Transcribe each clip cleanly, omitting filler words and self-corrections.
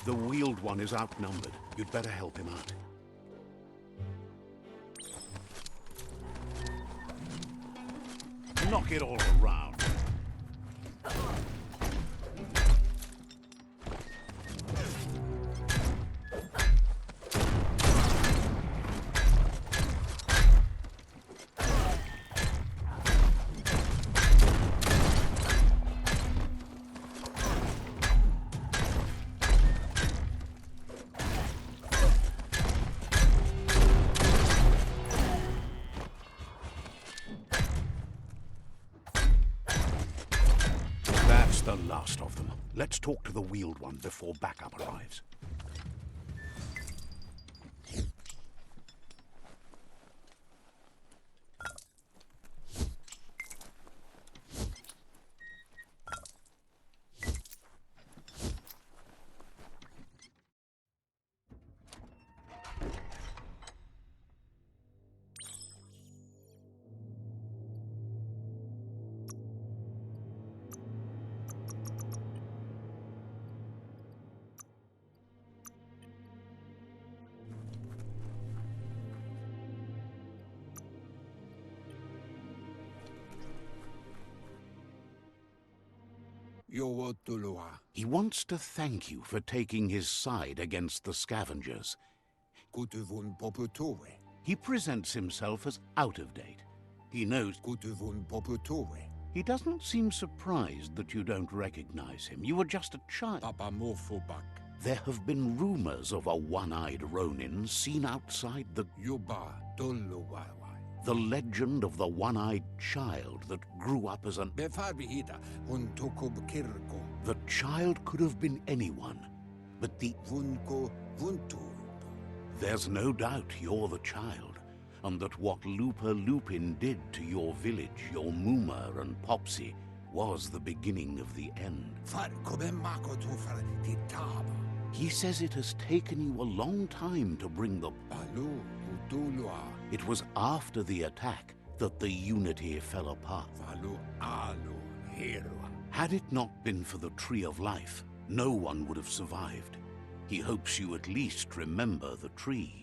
The wheeled one is outnumbered. You'd better help him out. Knock it all around. That's the last of them. Let's talk to the wheeled one before backup arrives. He wants to thank you for taking his side against the scavengers. He presents himself as out of date. He knows. He doesn't seem surprised that you don't recognize him. You were just a child. There have been rumors of a one-eyed Ronin seen outside the legend of the one-eyed child that grew up as an... The child could have been anyone, but there's no doubt you're the child, and that what Lupa Lupin did to your village, your Muma and Popsy, was the beginning of the end. He says it has taken you a long time to bring the... It was after the attack that the Unity fell apart. Had it not been for the Tree of Life, no one would have survived. He hopes you at least remember the tree.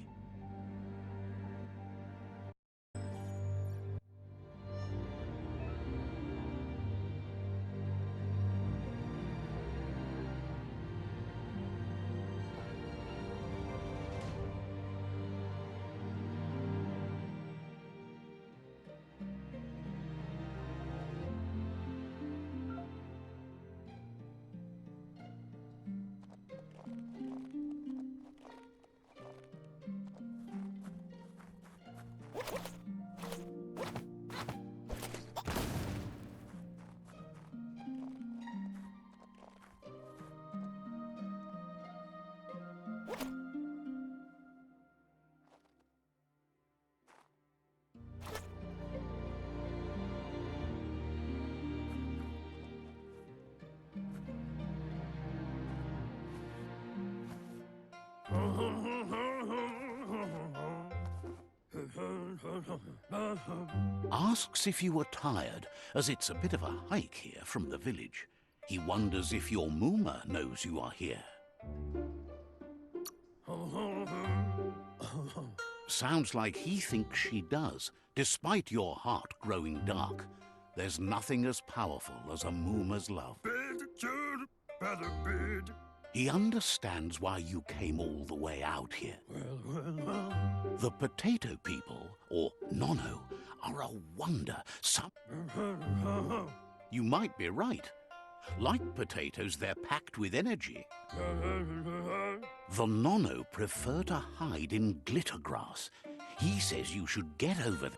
Asks if you were tired, as it's a bit of a hike here from the village. He wonders if your Muma knows you are here. Sounds like he thinks she does, despite your heart growing dark. There's nothing as powerful as a Muma's love. He understands why you came all the way out here. The potato people, or Nono, are a wonder. You might be right. Like potatoes, they're packed with energy. The Nono prefer to hide in glitter grass. He says you should get over there.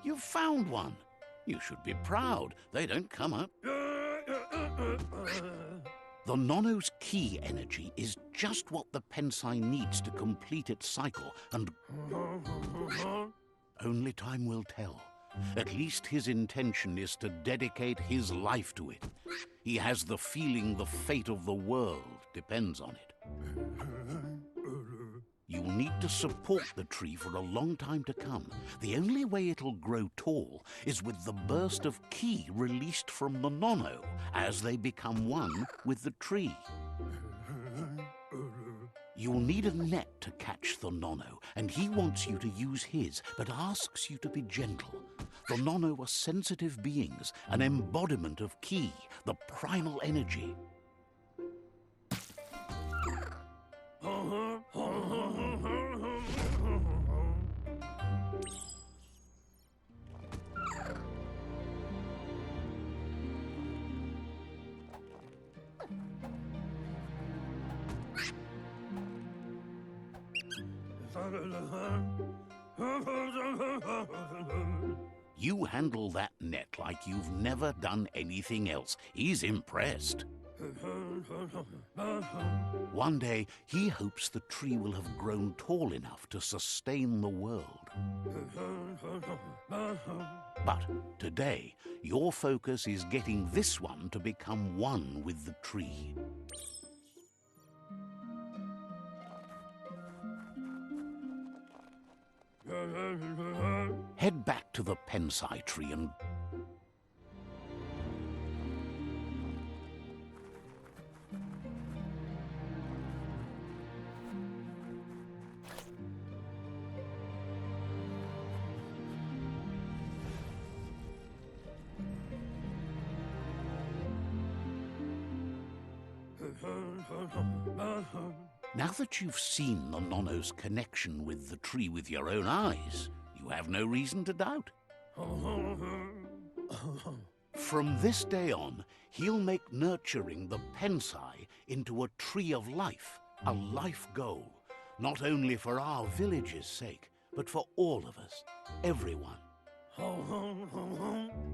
You found one. You should be proud. They don't come up. The Nono's key energy is just what the Pensai needs to complete its cycle, and only time will tell. At least his intention is to dedicate his life to it. He has the feeling the fate of the world depends on it. You'll need to support the tree for a long time to come. The only way it'll grow tall is with the burst of ki released from the nono as they become one with the tree. You'll need a net to catch the nono, and he wants you to use his, but asks you to be gentle. The nono are sensitive beings, an embodiment of ki, the primal energy. You handle that net like you've never done anything else. He's impressed. One day, he hopes the tree will have grown tall enough to sustain the world. But today, your focus is getting this one to become one with the tree. Head back to the pensai tree and... Now that you've seen the nono's connection with the tree with your own eyes, you have no reason to doubt. From this day on, he'll make nurturing the pensai into a tree of life, a life goal, not only for our village's sake, but for all of us, everyone.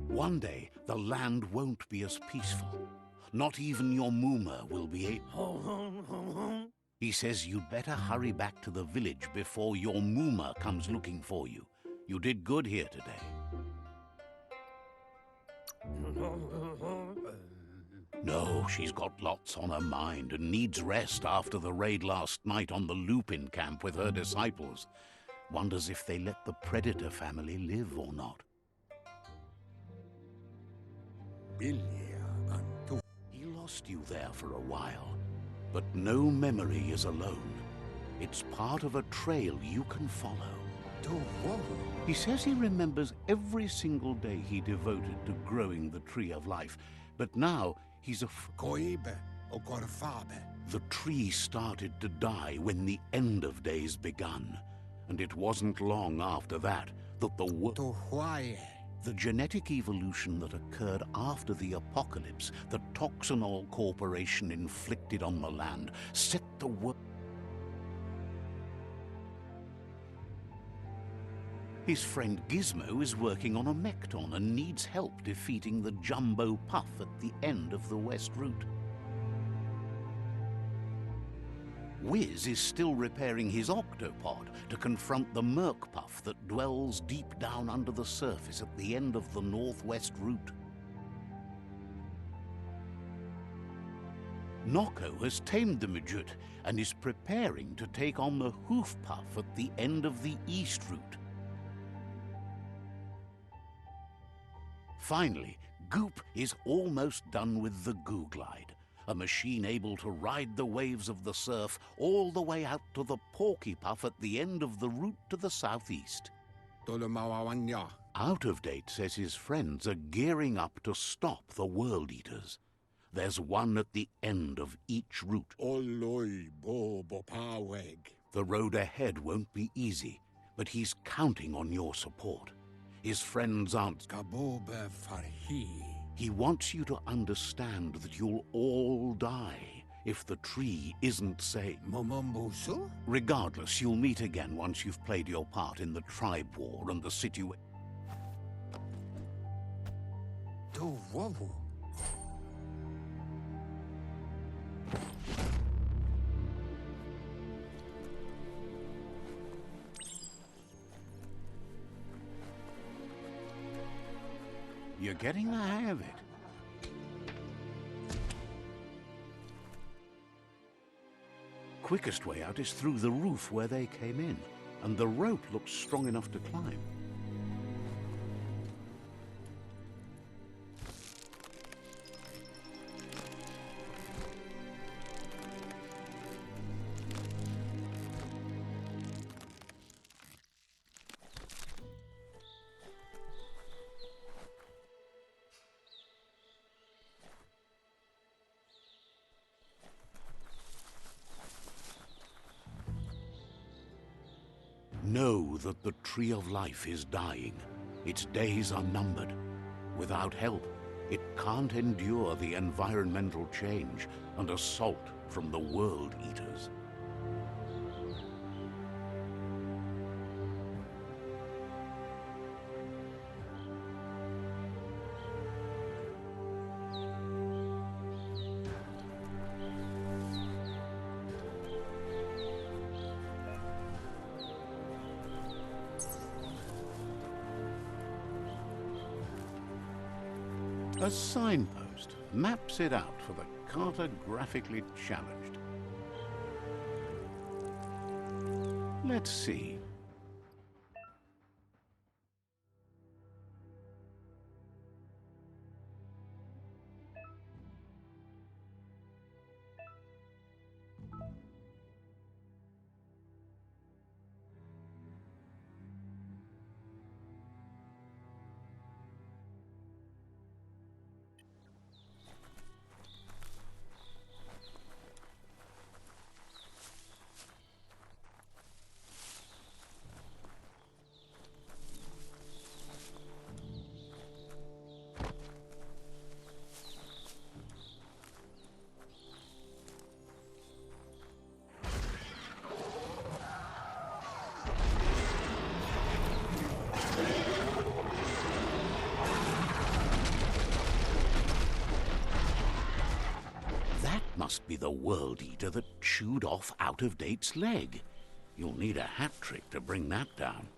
One day, the land won't be as peaceful. Not even your Mooma will be able... He says you'd better hurry back to the village before your Mooma comes looking for you. You did good here today. No, she's got lots on her mind and needs rest after the raid last night on the Lupin camp with her disciples. Wonders if they let the Predator family live or not. He lost you there for a while. But no memory is alone. It's part of a trail you can follow. He says he remembers every single day he devoted to growing the tree of life. But now he's The tree started to die when the end of days begun. And it wasn't long after that the genetic evolution that occurred after the apocalypse that Toxanol Corporation inflicted on the land set the world. His friend Gizmo is working on a Mekton and needs help defeating the Jumbo Puff at the end of the West Route. Wiz is still repairing his octopod to confront the Merc Puff that dwells deep down under the surface at the end of the Northwest Route. Nocco has tamed the Midget and is preparing to take on the Hoof Puff at the end of the East Route. Finally, Goop is almost done with the Googlide, a machine able to ride the waves of the surf all the way out to the Porky Puff at the end of the route to the southeast. Out of Date says his friends are gearing up to stop the World Eaters. There's one at the end of each route. The road ahead won't be easy, but he's counting on your support. His friends aren't... He wants you to understand that you'll all die if the tree isn't saved. Regardless, you'll meet again once you've played your part in the tribe war and the situation. You're getting the hang of it. Quickest way out is through the roof where they came in, and the rope looks strong enough to climb. Know that the Tree of Life is dying. Its days are numbered. Without help, it can't endure the environmental change and assault from the World Eaters. A signpost maps it out for the cartographically challenged. Let's see. Must be the World Eater that chewed off Out-of-Date's leg. You'll need a hat trick to bring that down.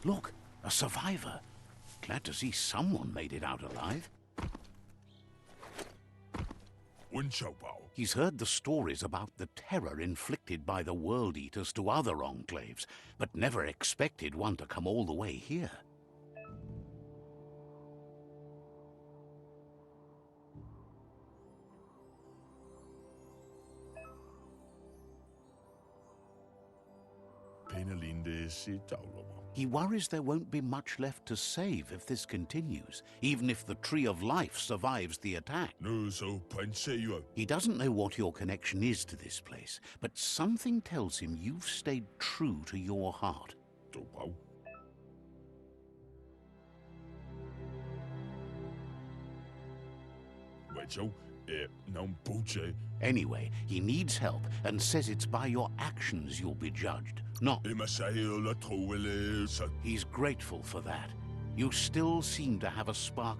Look, a survivor. Glad to see someone made it out alive. He's heard the stories about the terror inflicted by the World Eaters to other enclaves, but never expected one to come all the way here. He worries there won't be much left to save if this continues, even if the Tree of Life survives the attack. He doesn't know what your connection is to this place, but something tells him you've stayed true to your heart. Anyway, he needs help and says it's by your actions you'll be judged, not... He's grateful for that. You still seem to have a spark.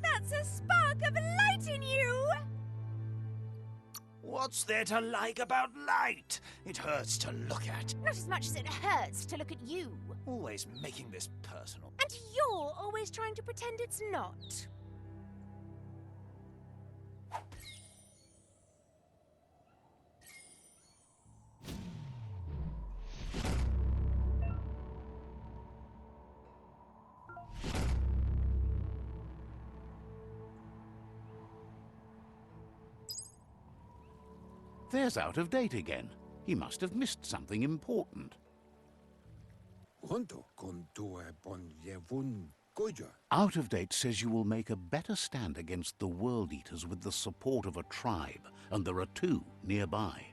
That's a spark of light in you! What's there to like about light? It hurts to look at. Not as much as it hurts to look at you. Always making this personal. And you're always trying to pretend it's not. There's Out of Date again. He must have missed something important. Out of Date says you will make a better stand against the World Eaters with the support of a tribe, and there are 2 nearby.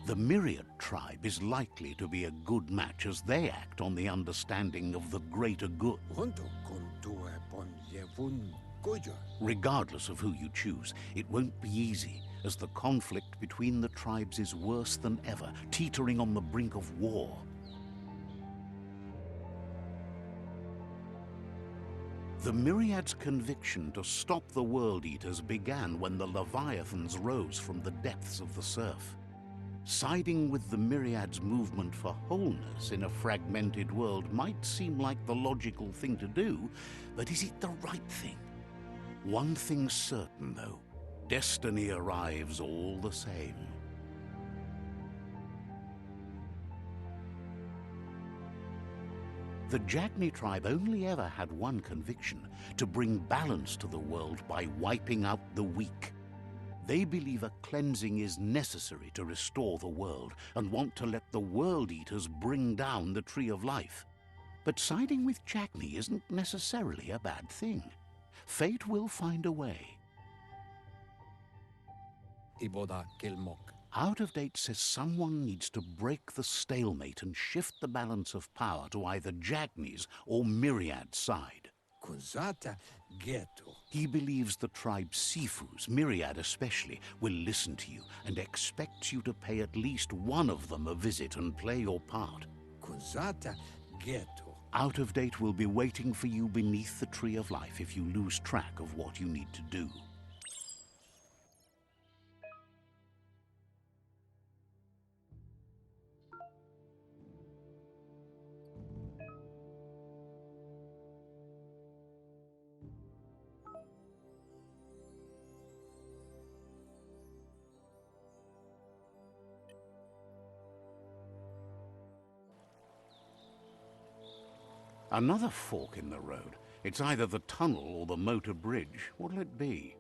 The Myriad tribe is likely to be a good match as they act on the understanding of the greater good. Regardless of who you choose, it won't be easy, as the conflict between the tribes is worse than ever, teetering on the brink of war. The Myriad's conviction to stop the World Eaters began when the Leviathans rose from the depths of the surf. Siding with the Myriad's movement for wholeness in a fragmented world might seem like the logical thing to do, but is it the right thing? One thing's certain, though. Destiny arrives all the same. The Jagni tribe only ever had one conviction: to bring balance to the world by wiping out the weak. They believe a cleansing is necessary to restore the world and want to let the World Eaters bring down the Tree of Life. But siding with Jagni isn't necessarily a bad thing. Fate will find a way. Out of Date says someone needs to break the stalemate and shift the balance of power to either Jagni's or Myriad's side. He believes the tribe Sifus, Myriad especially, will listen to you and expects you to pay at least one of them a visit and play your part. Out of Date will be waiting for you beneath the Tree of Life if you lose track of what you need to do. Another fork in the road. It's either the tunnel or the motor bridge. What'll it be?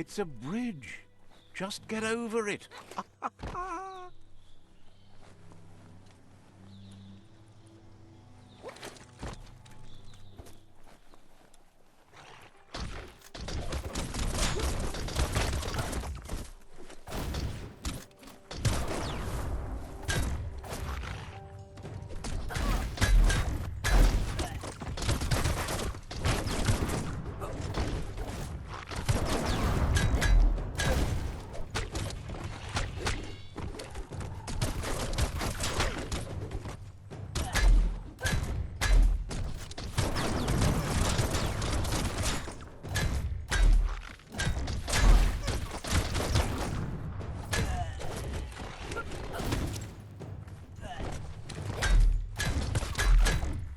It's a bridge. Just get over it.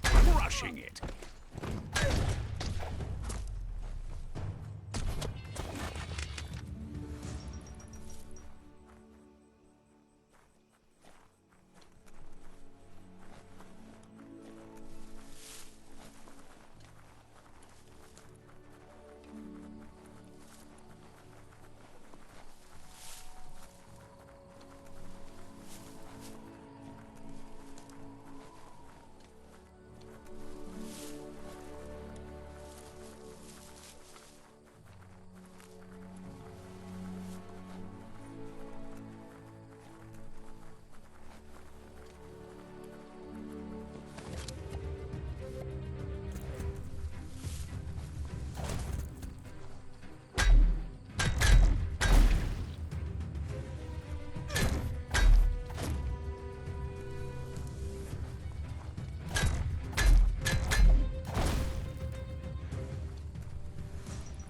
Crushing it.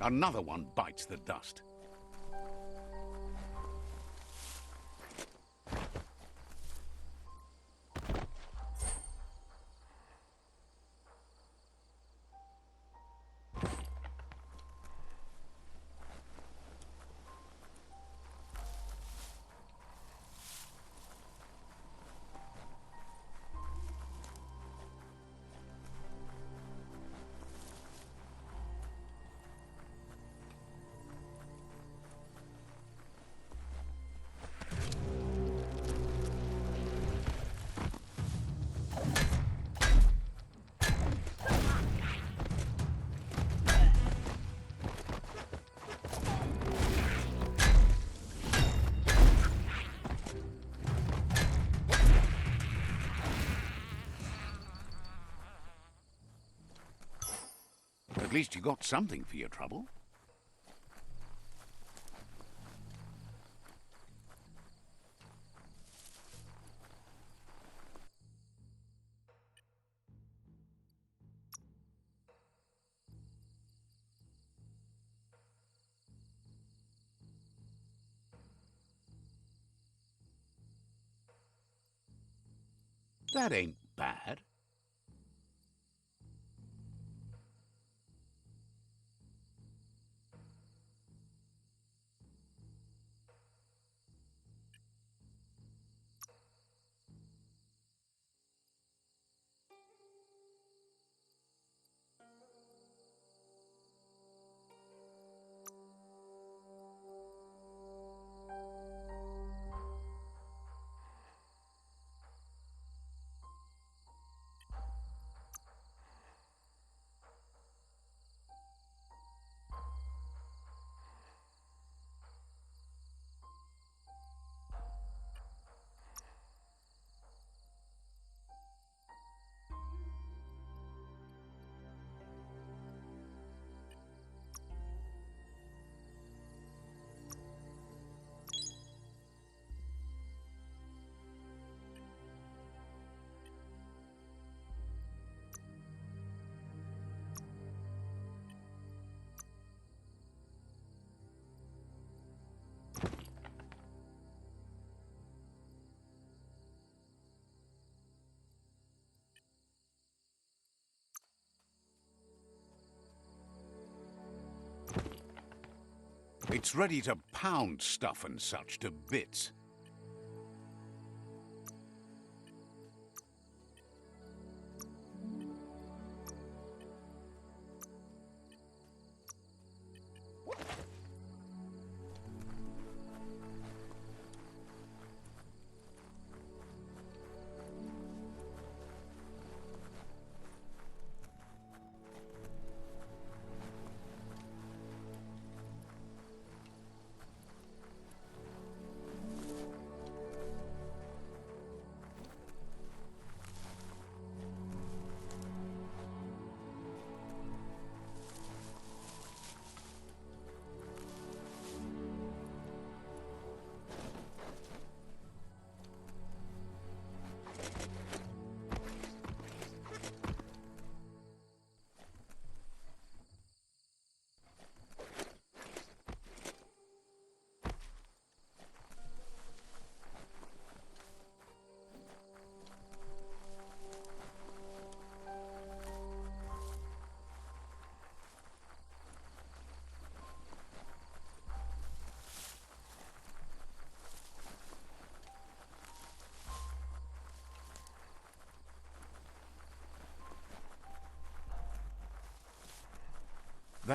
Another one bites the dust. At least you got something for your trouble. That ain't bad. It's ready to pound stuff and such to bits.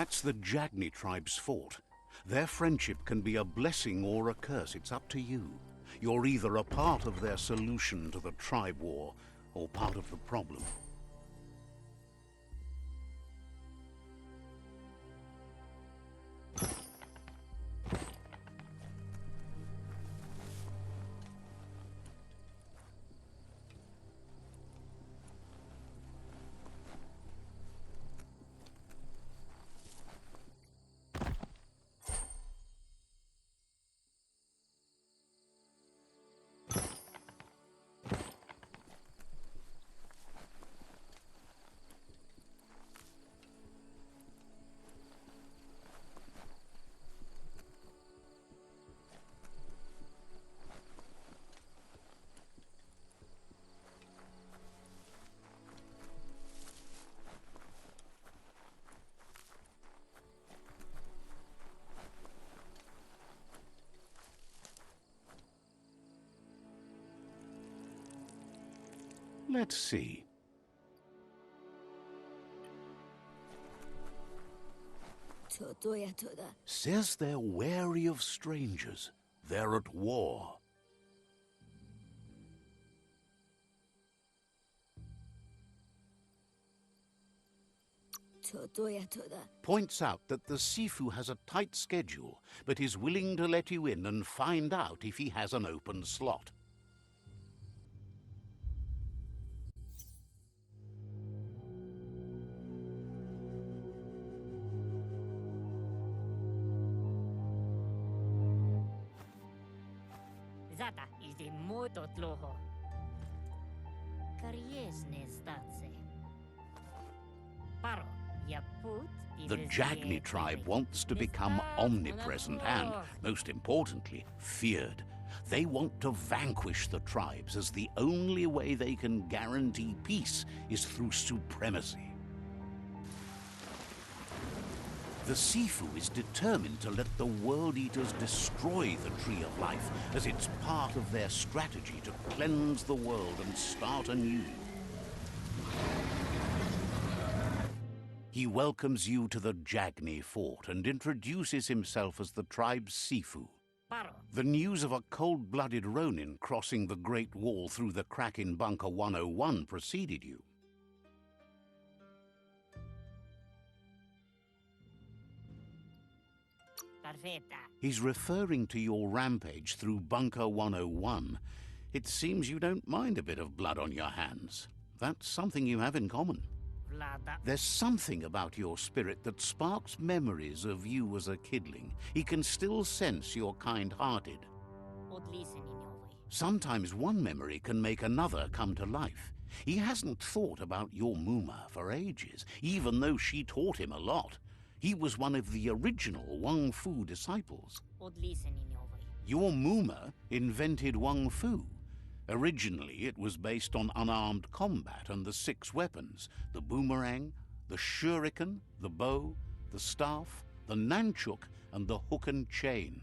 That's the Jagni tribe's fault. Their friendship can be a blessing or a curse. It's up to you. You're either a part of their solution to the tribe war, or part of the problem. Let's see. Says they're wary of strangers. They're at war. Points out that the Sifu has a tight schedule, but is willing to let you in and find out if he has an open slot. Zata is the moto tloho. Kariesne statse. Paro, ya put. The Jagni tribe wants to become omnipresent and, most importantly, feared. They want to vanquish the tribes, as the only way they can guarantee peace is through supremacy. The Sifu is determined to let the World Eaters destroy the Tree of Life, as it's part of their strategy to cleanse the world and start anew. He welcomes you to the Jagni fort and introduces himself as the tribe's Sifu. The news of a cold-blooded Ronin crossing the Great Wall through the crack in Bunker 101 preceded you. He's referring to your rampage through Bunker 101. It seems you don't mind a bit of blood on your hands. That's something you have in common. There's something about your spirit that sparks memories of you as a kidling. He can still sense you're kind-hearted. Sometimes one memory can make another come to life. He hasn't thought about your Muma for ages, even though she taught him a lot. He was one of the original Wang Fu disciples. Your Muma invented Wang Fu. Originally, it was based on unarmed combat and the 6 weapons: the boomerang, the shuriken, the bow, the staff, the nunchuk, and the hook and chain.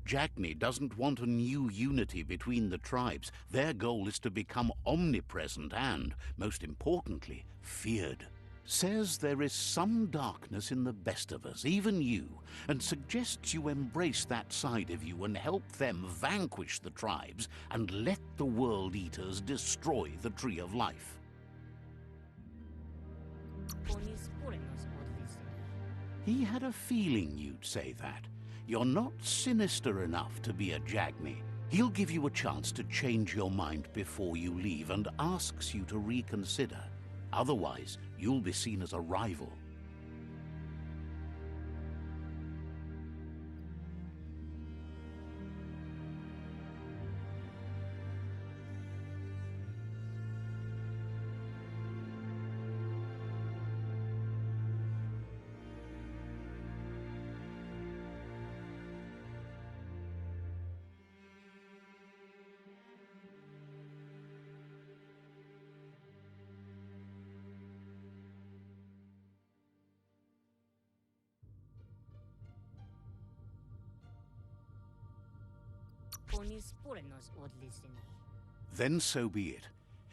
Jagni doesn't want a new unity between the tribes. Their goal is to become omnipresent and, most importantly, feared. Says there is some darkness in the best of us, even you, and suggests you embrace that side of you and help them vanquish the tribes and let the World Eaters destroy the Tree of Life. He had a feeling you'd say that. You're not sinister enough to be a Jagni. He'll give you a chance to change your mind before you leave and asks you to reconsider. Otherwise, you'll be seen as a rival. Then so be it.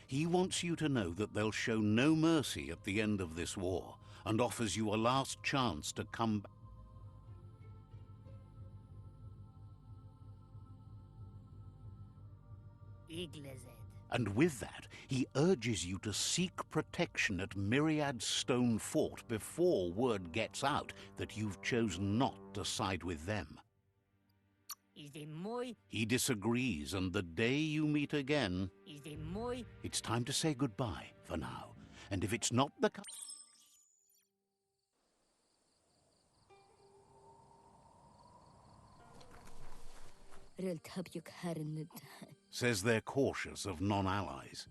He wants you to know that they'll show no mercy at the end of this war, and offers you a last chance to come back. Iglezed. And with that, he urges you to seek protection at Myriad Stone Fort before word gets out that you've chosen not to side with them. Is the moi? He disagrees, and the day you meet again, Is the moi? it's time to say goodbye for now. And if it's not the says they're cautious of non-allies.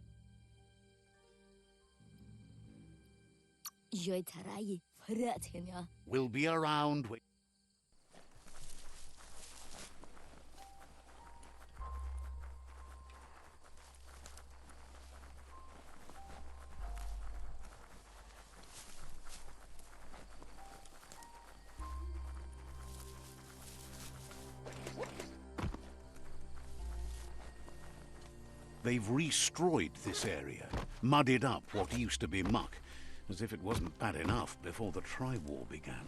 We'll be around. They've destroyed this area, muddied up what used to be muck, as if it wasn't bad enough before the tribe war began.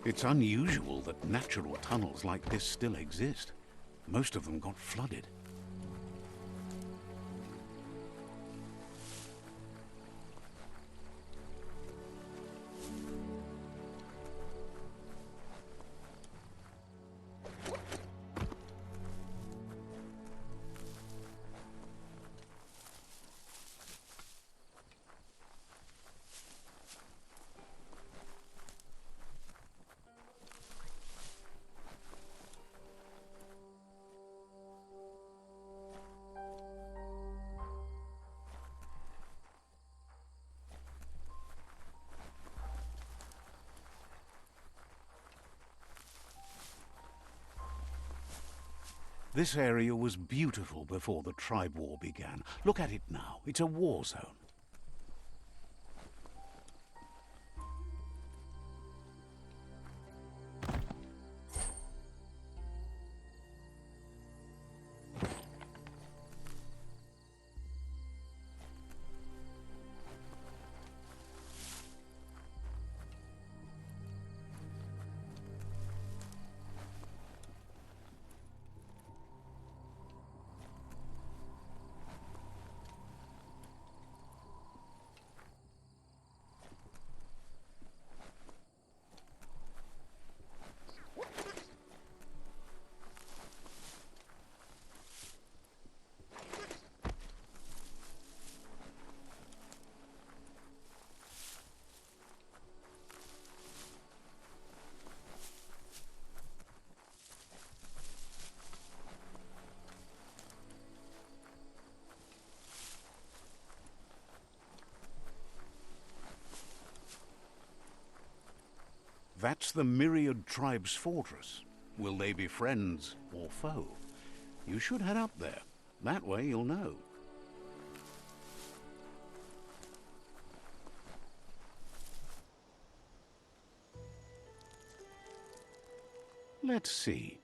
It's unusual that natural tunnels like this still exist. Most of them got flooded. This area was beautiful before the tribe war began. Look at it now. It's a war zone. That's the Myriad Tribe's fortress. Will they be friends or foe? You should head up there. That way you'll know. Let's see.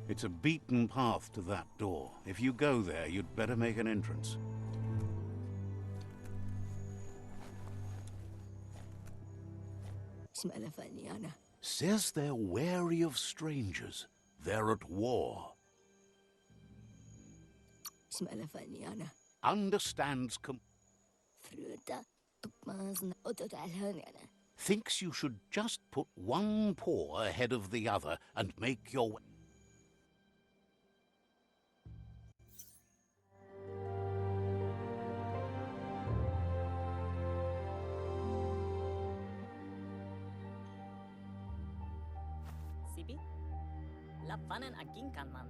It's a beaten path to that door. If you go there, you'd better make an entrance. Says they're wary of strangers. They're at war. Understands thinks you should just put one paw ahead of the other and make your way. Sibi? La vanen aginkan man.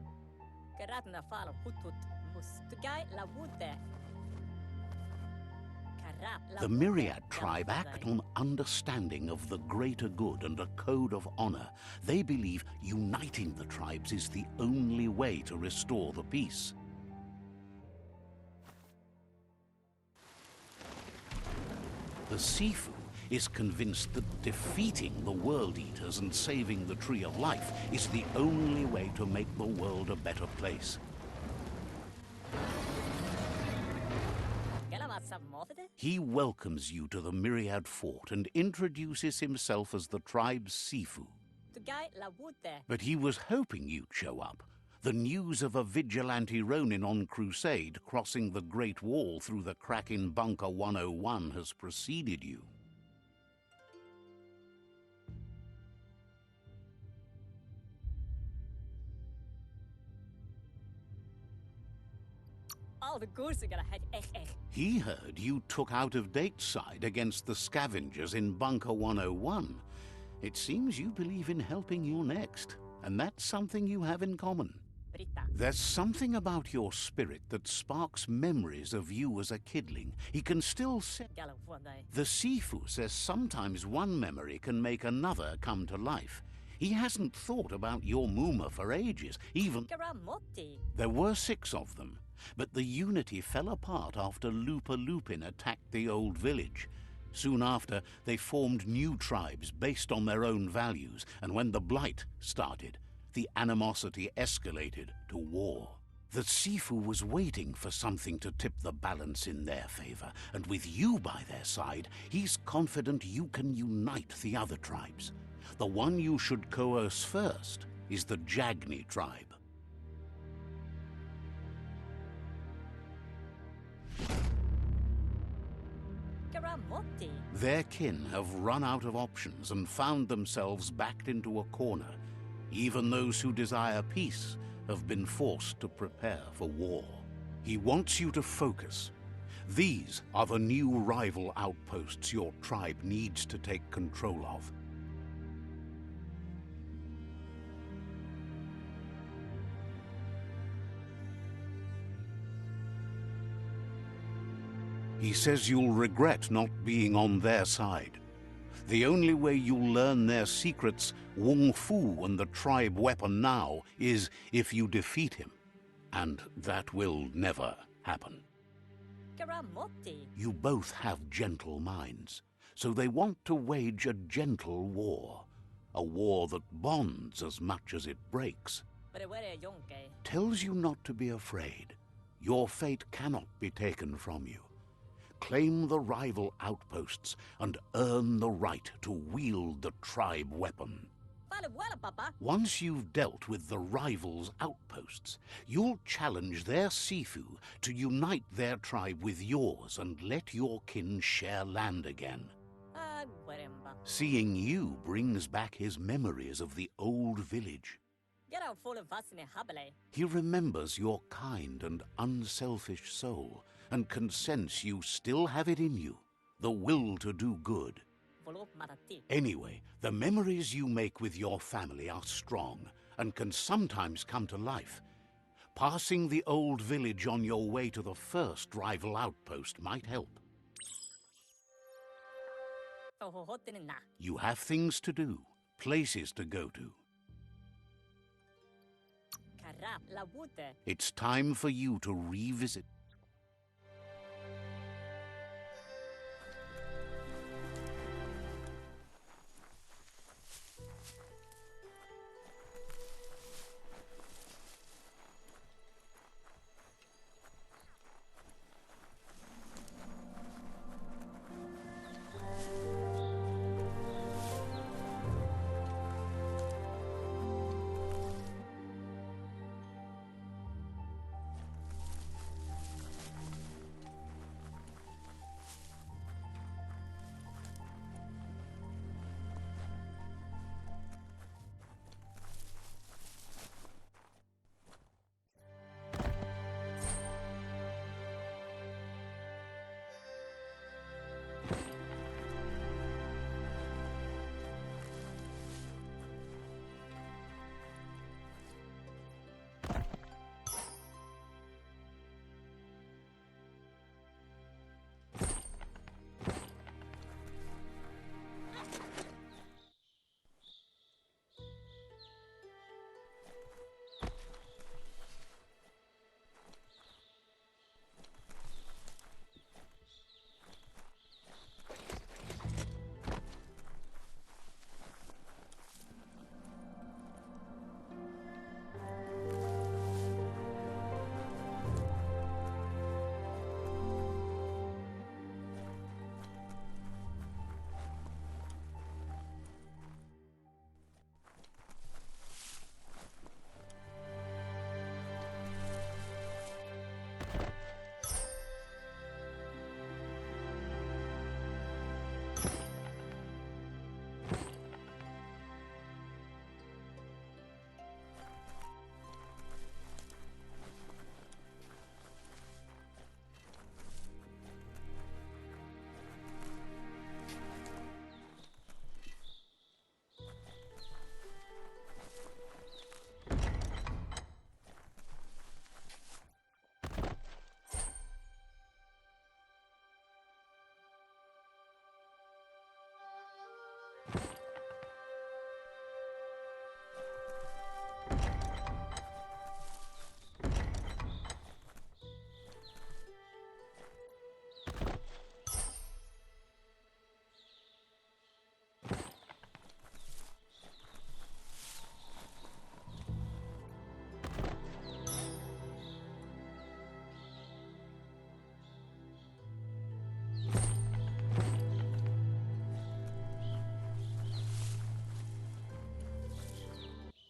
Geraten na fal hutut mus. Tugai la wute. The Myriad tribe act on understanding of the greater good and a code of honor. They believe uniting the tribes is the only way to restore the peace. The Sifu is convinced that defeating the World Eaters and saving the Tree of Life is the only way to make the world a better place. He welcomes you to the Myriad Fort and introduces himself as the tribe's Sifu. But he was hoping you'd show up. The news of a vigilante Ronin on crusade crossing the Great Wall through the crack in Bunker 101 has preceded you. He heard you took out-of-date side against the scavengers in Bunker 101. It seems you believe in helping your next, and that's something you have in common. There's something about your spirit that sparks memories of you as a kidling. He can still say... The Sifu says sometimes one memory can make another come to life. He hasn't thought about your Muma for ages, even... There were 6 of them. But the unity fell apart after Lupa Lupin attacked the old village. Soon after, they formed new tribes based on their own values, and when the Blight started, the animosity escalated to war. The Sifu was waiting for something to tip the balance in their favor, and with you by their side, he's confident you can unite the other tribes. The one you should coerce first is the Jagni tribe. Their kin have run out of options and found themselves backed into a corner. Even those who desire peace have been forced to prepare for war. He wants you to focus. These are the new rival outposts your tribe needs to take control of. He says you'll regret not being on their side. The only way you'll learn their secrets, Wung Fu and the tribe weapon now, is if you defeat him. And that will never happen. You both have gentle minds, so they want to wage a gentle war. A war that bonds as much as it breaks. Tells you not to be afraid. Your fate cannot be taken from you. Claim the rival outposts and earn the right to wield the tribe weapon. Once you've dealt with the rivals' outposts, you'll challenge their Sifu to unite their tribe with yours and let your kin share land again. Seeing you brings back his memories of the old village. He remembers your kind and unselfish soul, and can sense you still have it in you, the will to do good. Anyway, the memories you make with your family are strong and can sometimes come to life. Passing the old village on your way to the first rival outpost might help. You have things to do, places to go to. It's time for you to revisit.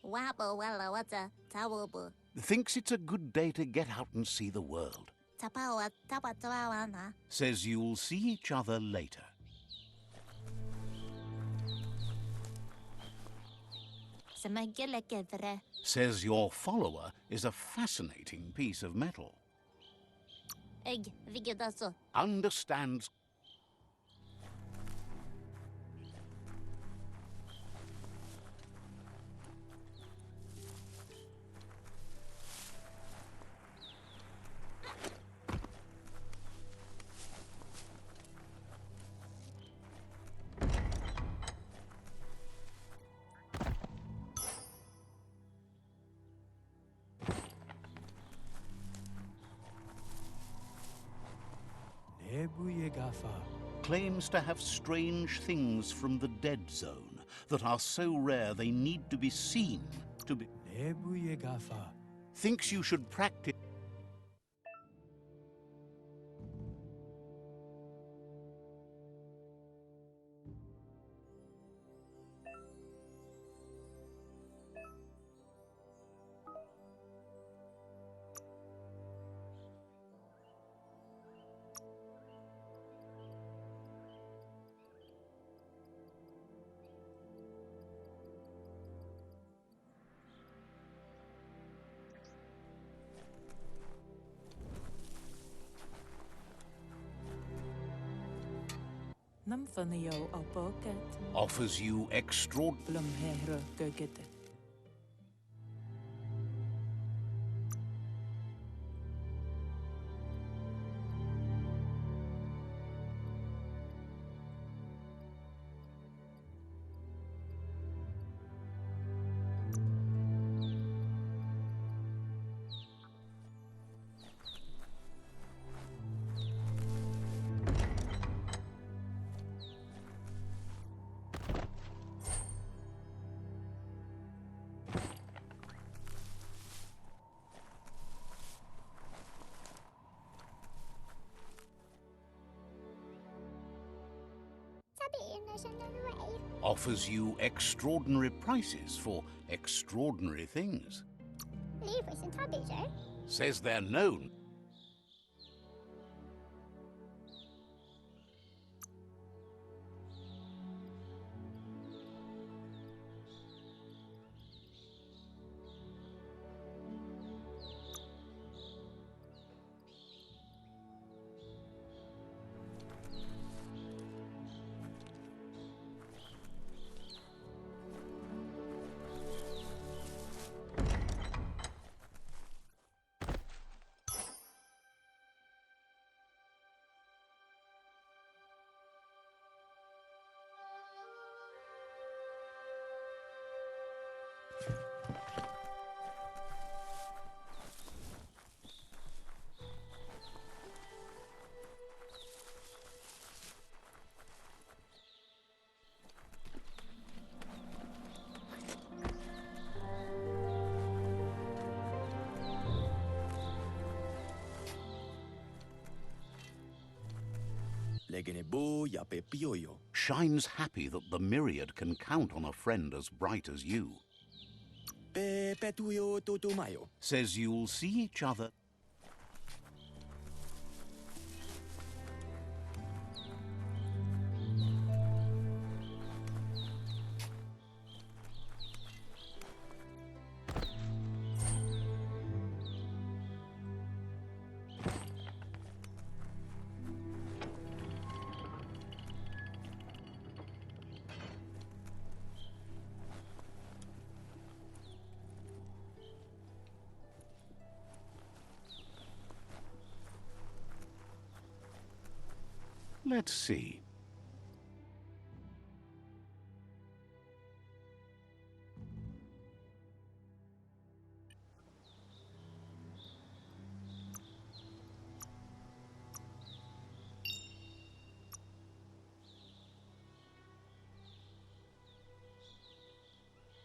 Wabo wala wata tawobo. Thinks it's a good day to get out and see the world. Tapawa tapatawana. Says you'll see each other later. Semagilekevre. Says your follower is a fascinating piece of metal. Egg vigidaso. Understands. Claims to have strange things from the dead zone that are so rare they need to be seen to be. Thinks you should practice. Offers you extraordinary. Offers you extraordinary prices for extraordinary things. Says they're known. Shines happy that the myriad can count on a friend as bright as you. Says you'll see each other. Let's see.